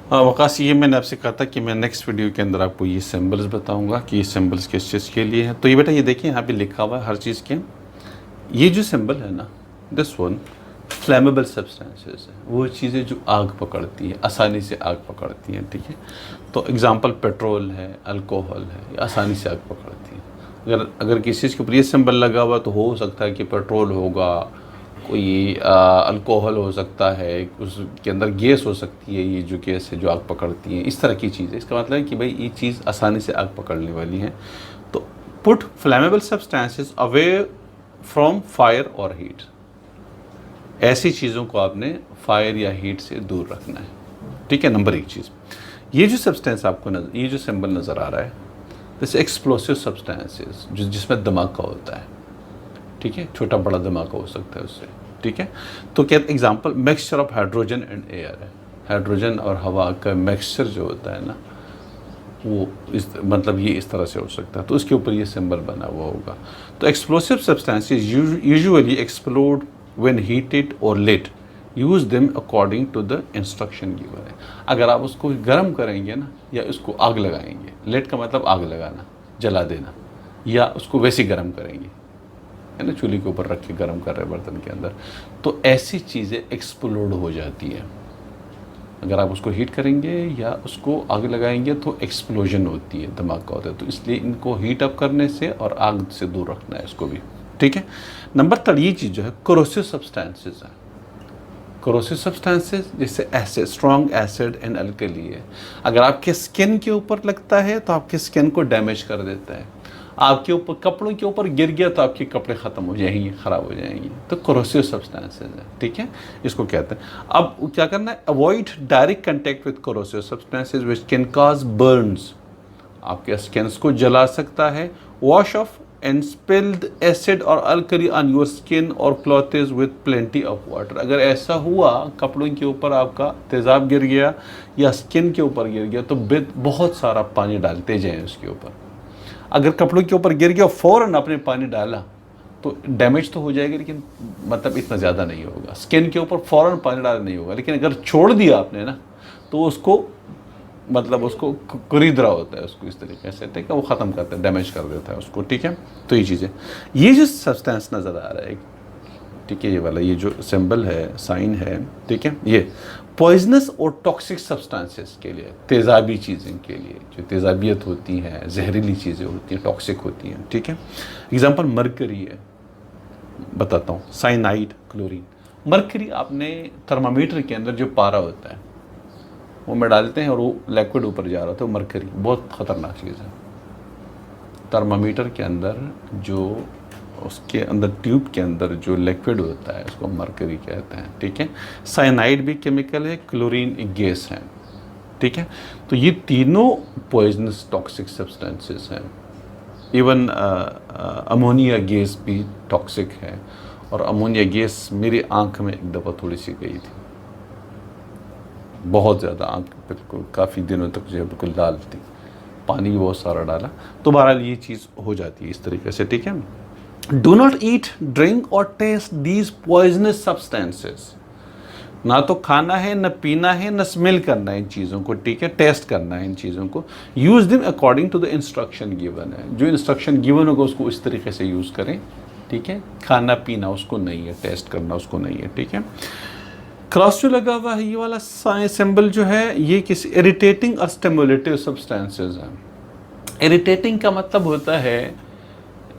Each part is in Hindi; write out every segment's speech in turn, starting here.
वकास, ये मैंने आपसे कहा था कि मैं नेक्स्ट वीडियो के अंदर आपको ये सिंबल्स बताऊंगा कि ये सिंबल्स किस चीज़ के लिए हैं। तो ये बेटा ये देखिए यहाँ पे लिखा हुआ है हर चीज़ के। ये जो सिंबल है ना, दिस वन फ्लैमेबल सब्सटेंसेस है, वो चीज़ें जो आग पकड़ती है, आसानी से आग पकड़ती हैं। ठीक है, तो एग्जांपल पेट्रोल है, अल्कोहल है, ये आसानी से आग पकड़ती है। अगर किसी चीज़ के ऊपर ये सिंबल लगा हुआ तो हो सकता है कि पेट्रोल होगा, कोई अल्कोहल हो सकता है, उसके अंदर गैस हो सकती है, ये जो गैस है जो आग पकड़ती है, इस तरह की चीज़ है। इसका मतलब है कि भाई ये चीज़ आसानी से आग पकड़ने वाली है। तो put flammable substances away from fire और हीट। ऐसी चीज़ों को आपने फायर या हीट से दूर रखना है। ठीक है, नंबर एक चीज़, ये जो सब्सटेंस आपको ये जो सिंबल नज़र आ रहा है, जैसे एक्सप्लोसिव सब्सटेंसेस जिसमें धमाका होता है। ठीक है, छोटा बड़ा धमाका हो सकता है उससे। ठीक है, तो क्या example mixture of hydrogen and air है। हाइड्रोजन और हवा का मिक्सचर जो होता है ना, वो मतलब ये इस तरह से हो सकता है, तो उसके ऊपर ये सिंबल बना हुआ होगा। तो explosive substances usually explode when heated और lit, use them according to the instruction given है। अगर आप उसको गर्म करेंगे ना, या उसको आग लगाएंगे, लेट का मतलब आग लगाना, जला देना, या उसको वैसे गर्म करेंगे, है ना, चूल्हे के ऊपर रख के गर्म कर रहे हैं बर्तन के अंदर, तो ऐसी चीज़ें एक्सप्लोड हो जाती हैं। अगर आप उसको हीट करेंगे या उसको आग लगाएंगे तो एक्सप्लोजन होती है, धमाका होता है। तो इसलिए इनको हीट अप करने से और आग से दूर रखना है इसको भी। ठीक है, नंबर 3 ये चीज़ जो है कोरोसिव सब्सटेंसेस है। कोरोसिव सब्सटेंसेस जैसे acid, strong acid and alkali है। अगर आपके स्किन के ऊपर लगता है तो आपके स्किन को डैमेज कर देता है। आपके ऊपर कपड़ों के ऊपर गिर गया तो आपके कपड़े ख़त्म हो जाएंगे, ख़राब हो जाएंगे। तो कोरोसिव सब्सटेंसेस है। ठीक है, इसको कहते हैं। अब क्या करना है, avoid direct contact with corrosive substances which can cause burns, आपके स्किन को जला सकता है। Wash off and spilled acid और अल्कली ऑन योर स्किन और clothes with plenty of water. अगर ऐसा हुआ, कपड़ों के ऊपर आपका तेज़ाब गिर गया या स्किन के ऊपर गिर गया, तो बहुत सारा पानी डालते जाएं उसके ऊपर। अगर कपड़ों के ऊपर गिर गया फ़ौरन आपने पानी डाला तो डैमेज तो हो जाएगा, लेकिन मतलब इतना ज़्यादा नहीं होगा। स्किन के ऊपर फ़ौरन पानी डाला नहीं होगा, लेकिन अगर छोड़ दिया आपने ना, तो उसको मतलब उसको खरीद रहा होता है उसको इस तरीके से, ठीक है, वो ख़त्म करता है, डैमेज कर देता है उसको। ठीक है, तो ये चीज़ें, ये जो सब्सटेंस नज़र आ रहा है, ठीक है, ये वाला ये जो सिंबल है, साइन है, ठीक है, ये पॉइजनस और टॉक्सिक सब्सटेंसेस के लिए, तेज़ाबी चीज़ें के लिए, जो तेज़ाबियत होती हैं, जहरीली चीज़ें होती हैं, टॉक्सिक होती हैं। ठीक है, एग्जांपल मरकरी है, बताता हूँ, साइनाइड, क्लोरीन। मरकरी आपने थर्मामीटर के अंदर जो पारा होता है वो में डालते हैं और वो लिक्विड ऊपर जा रहा था, तो मरकरी बहुत ख़तरनाक चीज़ है। थर्मामीटर के अंदर जो उसके अंदर ट्यूब के अंदर जो लिक्विड होता है उसको मरकरी कहते हैं। ठीक है, साइनाइड भी केमिकल है, क्लोरीन एक गैस है। ठीक है, तो ये तीनों पॉइजनस टॉक्सिक सब्सटेंसेस हैं। इवन अमोनिया गैस भी टॉक्सिक है, और अमोनिया गैस मेरी आंख में एक दफ़ा थोड़ी सी गई थी, बहुत ज़्यादा, आंख बिल्कुल काफ़ी दिनों तक जो है बिल्कुल लाल थी, पानी भी बहुत सारा डाला, तो बहरहाल ये चीज़ हो जाती है इस तरीके से। ठीक है, डू नॉट ईट, ड्रिंक और टेस्ट दीज पॉइजनस सब्सटेंसेस। ना तो खाना है, न पीना है, न स्मेल करना है इन चीज़ों को। ठीक है, टेस्ट करना है इन चीज़ों को। Use them according to the instruction given है, जो इंस्ट्रक्शन गिवन होगा उसको इस तरीके से यूज़ करें। ठीक है, खाना पीना उसको नहीं है, टेस्ट करना उसको नहीं है। ठीक है, क्रॉस जो लगा हुआ है ये वाला सिंबल जो है, ये किसी इरिटेटिंग और स्टिमुलेटिव सब्सटेंसेस हैं। इरिटेटिंग का मतलब होता है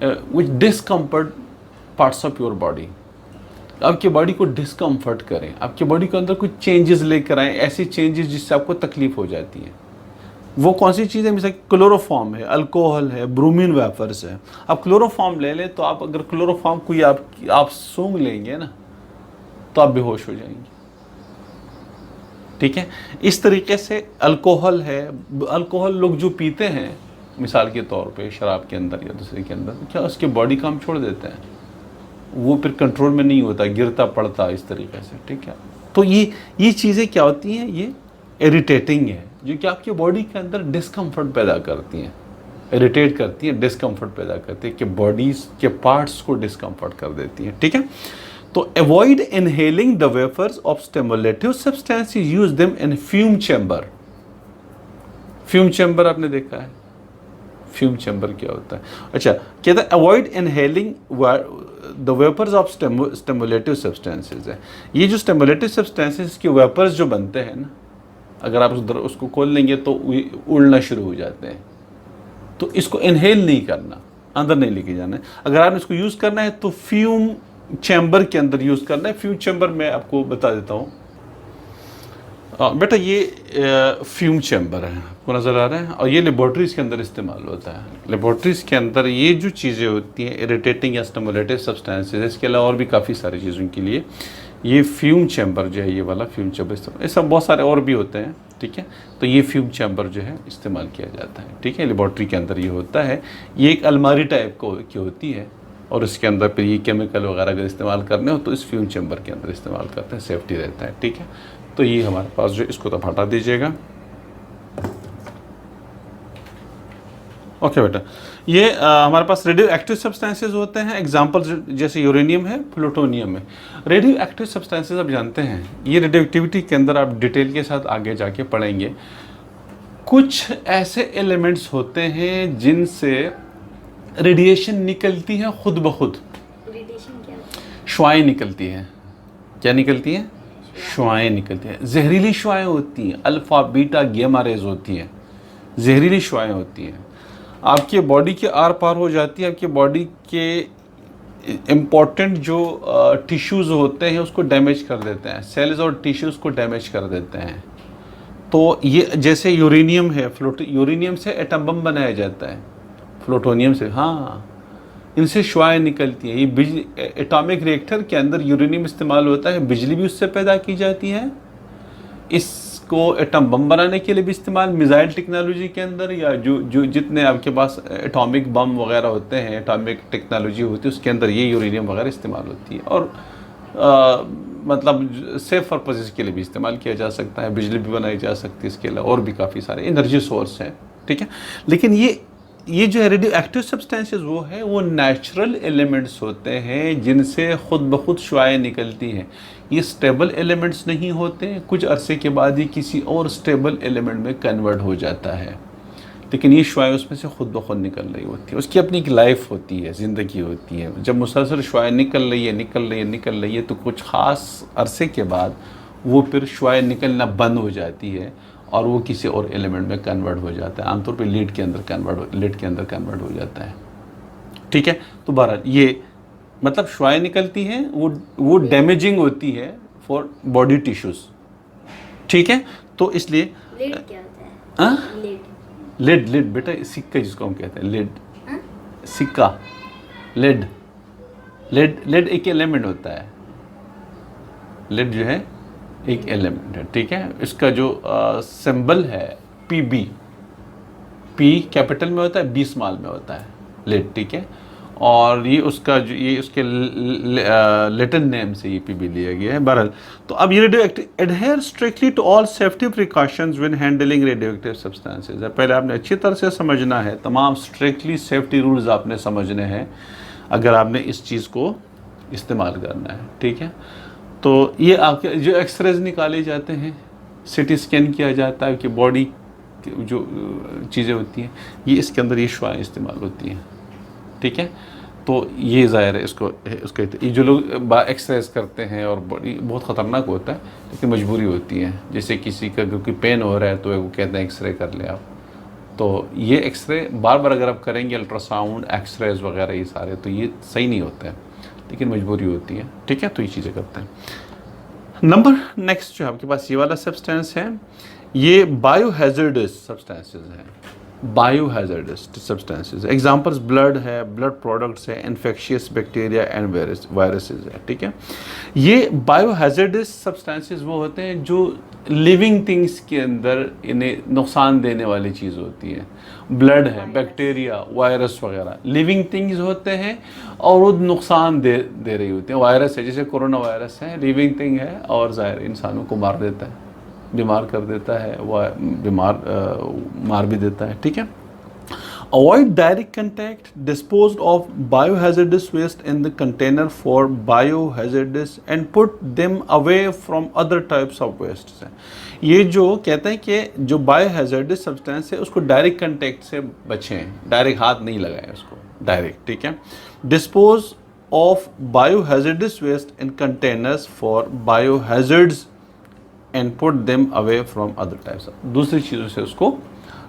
which discomfort parts of your body, आपकी बॉडी को डिस्कम्फर्ट करें, आपकी बॉडी के अंदर कुछ चेंजेस लेकर आए, ऐसी चेंजेस जिससे आपको तकलीफ हो जाती है। वो कौन सी चीज़ है, जैसे क्लोरोफॉर्म है, अल्कोहल है, ब्रोमीन वेफर्स है। आप क्लोरोफॉर्म ले लें तो आप अगर क्लोरोफॉर्म कोई आप सूंघ लेंगे ना, तो आप बेहोश हो जाएंगे। ठीक है, इस तरीके से अल्कोहल है, अल्कोहल लोग जो पीते हैं मिसाल के तौर पे शराब के अंदर या दूसरे के अंदर, क्या उसके बॉडी काम छोड़ देते हैं, वो फिर कंट्रोल में नहीं होता, गिरता पड़ता इस तरीके से। ठीक है, तो ये चीज़ें क्या होती हैं, ये इरिटेटिंग है, जो कि आपकी बॉडी के अंदर डिस्कम्फर्ट पैदा करती हैं, इरिटेट करती हैं, डिस्कम्फर्ट पैदा करती है, कि बॉडीज के पार्ट्स को डिस्कम्फर्ट कर देती हैं। ठीक है, तो avoid inhaling the vapours of stimulative substances, use them in fume chamber. Fume chamber आपने देखा है, फ्यूम चैम्बर क्या होता है? अच्छा, कहता है avoid inhaling the vapours of stimulative substances है। ये जो स्टिमुलेटिव सब्सटेंसेज के वेपर्स जो बनते हैं ना, अगर आप उधर उसको खोल लेंगे तो उड़ना शुरू हो जाते हैं, तो इसको इनहेल नहीं करना, अंदर नहीं लेके जाना है। अगर आपने इसको यूज़ करना है तो फ्यूम चैम्बर के अंदर यूज़ करना है। फ्यूम चैम्बर मैं आपको बता देता हूँ। बेटा ये फ्यूम चैम्बर है, आपको नज़र आ रहा है, और ये लेबॉर्ट्रीज़ के अंदर इस्तेमाल होता है। लेबॉर्ट्रीज़ के अंदर ये जो चीज़ें होती हैं इरिटेटिंग या स्टिमुलेटिव सब्सटेंसेज, इसके अलावा और भी काफ़ी सारी चीज़ों के लिए ये फ्यूम चैम्बर जो है, ये वाला फ्यूम चैम्बर इस्तेमाल, ये सब बहुत सारे और भी होते हैं, ठीक है। तो ये फ्यूम चैम्बर जो है इस्तेमाल किया जाता है, ठीक है। लेबॉर्ट्री के अंदर ये होता है, ये एक अलमारी टाइप की होती है, और इसके अंदर फिर ये केमिकल वगैरह अगर इस्तेमाल करने हो तो इस फ्यूम चैम्बर के अंदर इस्तेमाल करते हैं, सेफ्टी रहता है, ठीक है। तो ये हमारे पास जो, इसको तो हटा दीजिएगा। ओके बेटा, ये हमारे पास रेडियो एक्टिव सब्सटेंसेज होते हैं। एग्जांपल जैसे यूरेनियम है, प्लूटोनियम है। रेडियो एक्टिव सब्सटेंसेज आप जानते हैं, ये रेडियो एक्टिविटी के अंदर आप डिटेल के साथ आगे जाके पढ़ेंगे। कुछ ऐसे एलिमेंट्स होते हैं जिनसे रेडिएशन निकलती है खुद ब खुद। रेडिएशन क्या होता है? शुआएं निकलती हैं। क्या निकलती हैं? शुआएं निकलती हैं। जहरीली शुआएं होती हैं, अल्फा बीटा गामा रेज होती हैं, जहरीली शुआएं होती हैं, आपके बॉडी के आर पार हो जाती है, आपके बॉडी के इम्पॉर्टेंट जो टिश्यूज़ होते हैं उसको डैमेज कर देते हैं, सेल्स और टिश्यूज़ को डैमेज कर देते हैं। तो ये जैसे यूरेनियम है, यूरेनियम से एटम बम बनाया जाता है, प्लूटोनियम से, हाँ, इनसे शुआएं निकलती हैं। ये बिजली, एटॉमिक रिएक्टर के अंदर यूरेनियम इस्तेमाल होता है, बिजली भी उससे पैदा की जाती है। इसको एटम बम बनाने के लिए भी इस्तेमाल, मिसाइल टेक्नोलॉजी के अंदर, या जो जितने आपके पास एटॉमिक बम वगैरह होते हैं, एटॉमिक टेक्नोलॉजी होती है, उसके अंदर ये यूरेनियम वगैरह इस्तेमाल होती है। और मतलब सेफ पर्पजेज़ के लिए भी इस्तेमाल किया जा सकता है, बिजली भी बनाई जा सकती है, इसके अलावा और भी काफ़ी सारे एनर्जी सोर्स हैं, ठीक है। लेकिन ये जो है रेडियो एक्टिव सब्सटेंसेस वो है, वो नेचुरल एलिमेंट्स होते हैं जिनसे खुद ब खुद शुआएं निकलती हैं। ये स्टेबल एलिमेंट्स नहीं होते, कुछ अरसे के बाद ही किसी और स्टेबल एलिमेंट में कन्वर्ट हो जाता है, लेकिन ये शुआएं उसमें से खुद ब खुद निकल रही होती है। उसकी अपनी एक लाइफ होती है, ज़िंदगी होती है। जब मुसलसल शुआएं निकल रही है तो कुछ ख़ास अरसे के बाद वो फिर शुआएं निकलना बंद हो जाती है और वो किसी और एलिमेंट में कन्वर्ट हो जाता है। आमतौर पे लीड के अंदर कन्वर्ट हो जाता है, ठीक है। तो बहरहाल ये मतलब शुआएं निकलती हैं, वो डैमेजिंग होती है फॉर बॉडी टिश्यूज़, ठीक है। तो इसलिए लेड क्या होता है? लेड बेटा, सिक्का जिसको हम कहते हैं, लेड, सिक्का, लेड एक एलिमेंट होता है। लेड जो है एक एलिमेंट है, ठीक है। इसका जो सिंबल है PB, P कैपिटल में होता है, B स्मॉल में होता है, लेड, ठीक है। और ये उसका जो, ये उसके लैटिन नेम से ये PB लिया गया है। बहरहाल, तो अब ये radioactive, adhere strictly to all safety precautions when handling radioactive substances है। पहले आपने अच्छी तरह से समझना है, तमाम स्ट्रिक्टली सेफ्टी रूल्स आपने समझने हैं अगर आपने इस चीज़ को इस्तेमाल करना है, ठीक है। तो ये आपके जो एक्सरेज निकाले जाते हैं, CT स्कैन किया जाता है कि बॉडी जो चीज़ें होती हैं, ये इसके अंदर ये शुआएं इस्तेमाल होती हैं, ठीक है। तो ये ज़ाहिर है उसको ये जो लोग एक्सरेज करते हैं, और बॉडी बहुत ख़तरनाक होता है, लेकिन मजबूरी होती है। जैसे किसी का क्योंकि पेन हो रहा है तो वो कहते हैं एक्सरे कर ले आप, तो ये एक्सरे बार बार अगर आप करेंगे, अल्ट्रासाउंड, एक्सरेज वगैरह ये सारे, तो ये सही नहीं होता है, लेकिन मजबूरी होती है, ठीक है। तो ये चीज़ें करते हैं। नंबर नेक्स्ट जो आपके पास ये वाला सब्सटेंस है, ये बायोहैज़र्डस सब्सटेंसेस हैं। बायोहैज़र्डस सब्सटेंसेस, एग्जांपल्स ब्लड है, ब्लड प्रोडक्ट्स है, इन्फेक्शियस बैक्टीरिया एंड वायरसेस है, ठीक है। ये बायोहैज़र्डस सब्सटेंसेस वो होते हैं जो लिविंग थिंग्स के अंदर इन्हें नुकसान देने वाली चीज़ होती है। ब्लड है, बैक्टीरिया, वायरस वगैरह लिविंग थिंग्स होते हैं और वो नुकसान दे रही होती है। वायरस है, जैसे कोरोना वायरस है, लिविंग थिंग है और ज़ाहिर इंसानों को मार देता है, बीमार कर देता है, वह मार भी देता है, ठीक है। Avoid direct contact, dispose of biohazardous waste in the container for biohazardous and put them away from other types of wastes हैं। ये जो कहते हैं कि जो biohazardous substance है उसको direct contact से बचें, direct हाथ नहीं लगाएं उसको direct, ठीक है। Dispose of biohazardous waste in containers for biohazards and put them away from other types of, दूसरी चीज़ों से उसको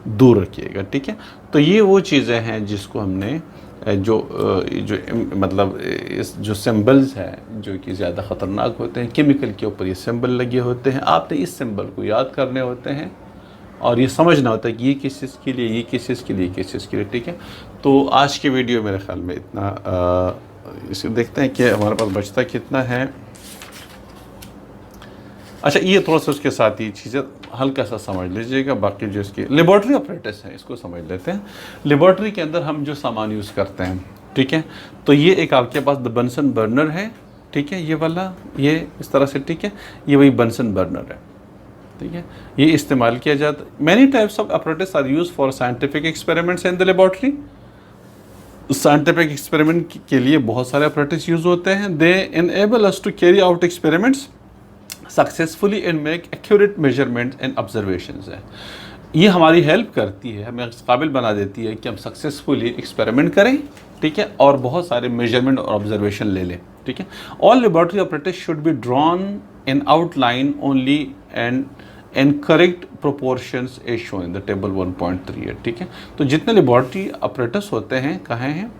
दूर रखिएगा, ठीक है। तो ये वो चीज़ें हैं जिसको हमने जो मतलब इस जो सिंबल्स हैं जो कि ज़्यादा ख़तरनाक होते हैं, केमिकल के ऊपर ये सिंबल लगे होते हैं, आपने इस सिंबल को याद करने होते हैं और ये समझना होता है कि ये किस चीज़ के लिए, ये किस चीज़ के लिए, किस चीज़ के लिए, ठीक है। तो आज की वीडियो मेरे ख्याल में इतना, इसे देखते हैं कि हमारे पास बचता कितना है। अच्छा, ये थोड़ा सा उसके साथ ही चीज़ें हल्का सा समझ लीजिएगा। बाकी जो इसकी लेबॉर्ट्री ऑपरेटर्स है इसको समझ लेते हैं। लेबॉर्ट्री के अंदर हम जो सामान यूज़ करते हैं, ठीक है, तो ये एक आपके पास द बंसन बर्नर है, ठीक है, ये वाला, ये इस तरह से, ठीक है, ये वही बंसन बर्नर है, ठीक है, ये इस्तेमाल किया जाता है। Many types of operators are use for scientific experiments in the laboratory. Scientific experiment के लिए बहुत सारे ऑपरेटर्स यूज होते हैं। They enable us to carry out experiments successfully and make accurate measurement and observations है। ये हमारी हेल्प करती है, हमें काबिल बना देती है कि हम सक्सेसफुली एक्सपेरिमेंट करें, ठीक है, और बहुत सारे मेजरमेंट और ऑब्जर्वेशन ले लें, ठीक है। All laboratory operators should be drawn in outline only and correct proportions as shown in the table 1.3, ठीक है। तो जितने लेबॉर्ट्री ऑपरेटर्स होते हैं, कहाँ हैं,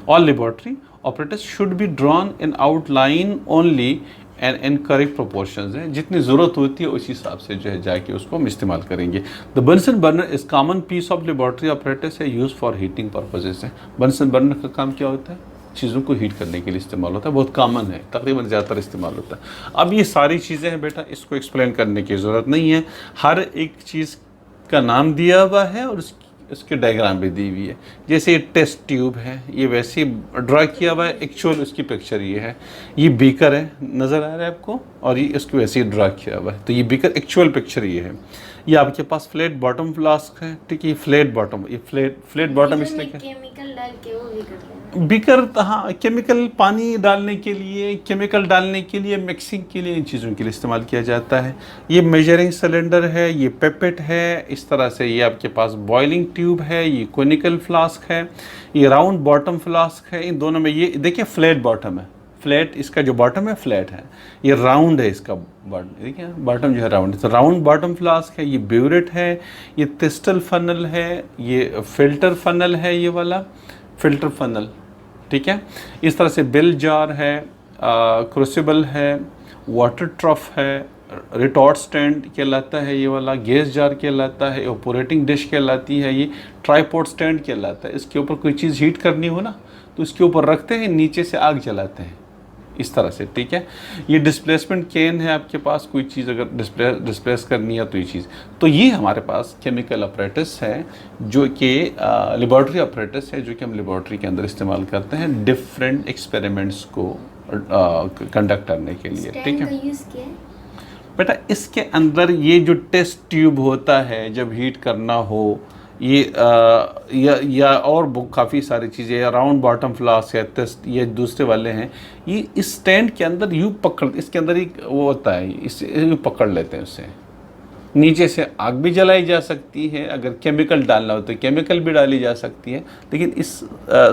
all laboratory operators should be drawn in outline only and correct proportions हैं, जितनी ज़रूरत होती है उसी हिसाब से जो है जाके उसको हम इस्तेमाल करेंगे। The Bunsen burner is common piece of laboratory operators है, यूज़ फॉर हीटिंग पर्पजेस है। बंसन बर्नर का काम क्या होता है, चीज़ों को हीट करने के लिए इस्तेमाल होता है, बहुत कॉमन है, तकरीबन ज़्यादातर इस्तेमाल होता है। अब ये सारी चीज़ें हैं बेटा, इसको एक्सप्लेन करने की ज़रूरत नहीं है, हर एक चीज़ का नाम दिया हुआ है और उसके डायग्राम भी दी हुई है। जैसे ये टेस्ट ट्यूब है, ये वैसे ही ड्रा किया हुआ है, एक्चुअल उसकी पिक्चर ये है। ये बीकर है, नज़र आ रहा है आपको, और ये इसको वैसे ही ड्रा किया हुआ है, तो ये बीकर एक्चुअल पिक्चर ये है। ये आपके पास फ्लैट बॉटम फ्लास्क है, ठीक है, ये फ्लैट बॉटम, ये फ्लैट बॉटम इसलिए क्या, केमिकल डाल के वो भी करते हैं बीकर, हाँ, केमिकल पानी डालने के लिए, केमिकल डालने के लिए, मिक्सिंग के लिए, इन चीज़ों के लिए इस्तेमाल किया जाता है। ये मेजरिंग सिलेंडर है, ये पेपेट है, इस तरह से ये आपके पास बॉइलिंग ट्यूब है, ये कोनिकल फ्लास्क है, ये राउंड बॉटम फ्लास्क है। इन दोनों में ये देखिए फ्लैट बॉटम है, फ्लैट इसका जो बॉटम है फ्लैट है, ये राउंड है इसका बॉटम, देखिए बॉटम जो है राउंड है, तो राउंड बॉटम फ्लास्क है। ये ब्यूरेट है, ये थिस्टल फनल है, ये फिल्टर फनल है, ये वाला फिल्टर फनल, ठीक है। इस तरह से बेल जार है, क्रूसिबल है, वाटर ट्रफ है, रिटॉर्ट स्टैंड कहलाता है ये वाला, गैस जार कहलाता है, ऑपरेटिंग डिश कहलाती है, ये ट्राइपॉड स्टैंड कहलाता है। इसके ऊपर कोई चीज़ हीट करनी हो ना तो इसके ऊपर रखते हैं, नीचे से आग जलाते हैं, इस तरह से, ठीक है। ये डिस्प्लेसमेंट कैन है आपके पास, कोई चीज़ अगर डिस्प्लेस करनी है तो ये चीज़, तो ये हमारे पास केमिकल ऑपरेटर्स है जो कि लेबॉर्ट्री ऑपरेटर्स है जो कि हम लेबॉर्ट्री के अंदर इस्तेमाल करते हैं डिफरेंट एक्सपेरिमेंट्स को कंडक्ट करने के लिए, ठीक है बेटा। इसके अंदर ये जो टेस्ट ट्यूब होता है जब हीट करना हो, ये या और काफ़ी सारी चीज़ें, राउंड बॉटम फ्लास्क है, टेस्ट, ये दूसरे वाले हैं, ये इस स्टैंड के अंदर यूँ पकड़, इसके अंदर एक वो होता है, इससे यूँ पकड़ लेते हैं उससे। नीचे से आग भी जलाई जा सकती है, अगर केमिकल डालना हो तो केमिकल भी डाली जा सकती है, लेकिन इस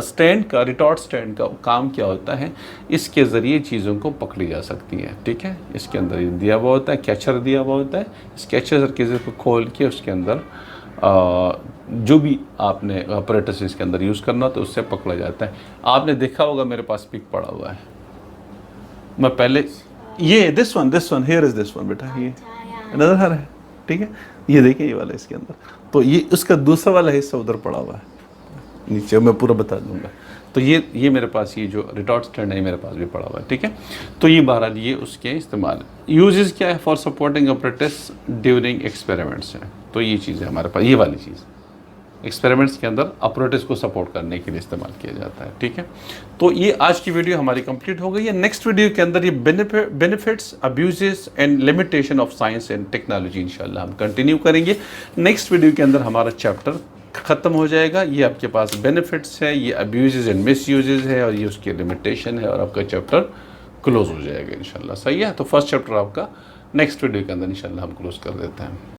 स्टैंड का, रिटॉर्ट स्टैंड का काम क्या होता है, इसके ज़रिए चीज़ों को पकड़ी जा सकती है, ठीक है। इसके अंदर दिया हुआ होता है, कैचर दिया हुआ होता है, इस कैचर को खोल के उसके अंदर जो भी आपने ऑपरेटर्स इसके अंदर यूज़ करना तो उससे पकड़ा जाता है। आपने देखा होगा मेरे पास पिक पड़ा हुआ है, मैं पहले ये this one here is this one बेटा, ये नज़र आ रहा है, ठीक है, ये देखिए ये वाला इसके अंदर, तो ये उसका दूसरा वाला हिस्सा उधर पड़ा हुआ है नीचे, मैं पूरा बता दूंगा। तो ये मेरे पास ये जो रिटॉर्ट स्टैंड है मेरे पास भी पड़ा हुआ है, ठीक है। तो ये बहरहाल ये उसके इस्तेमाल यूजेस क्या है, for supporting operators during experiments है। तो ये चीज़ है हमारे पास, ये वाली चीज़ एक्सपेरिमेंट्स के अंदर ऑपरेटर्स को सपोर्ट करने के लिए इस्तेमाल किया जाता है, ठीक है। तो ये आज की वीडियो हमारी कंप्लीट हो गई है। नेक्स्ट वीडियो के अंदर ये benefits, abuses and limitation of science and technology इंशाल्लाह हम कंटिन्यू करेंगे। नेक्स्ट वीडियो के अंदर हमारा चैप्टर ख़त्म हो जाएगा। ये आपके पास बेनिफिट्स है, ये अब्यूजेज एंड मिसयूजेज है, और ये उसकी लिमिटेशन है, और आपका चैप्टर क्लोज हो जाएगा इंशाल्लाह। सही है, तो फर्स्ट चैप्टर आपका नेक्स्ट वीडियो के अंदर इंशाल्लाह हम क्लोज कर देते हैं।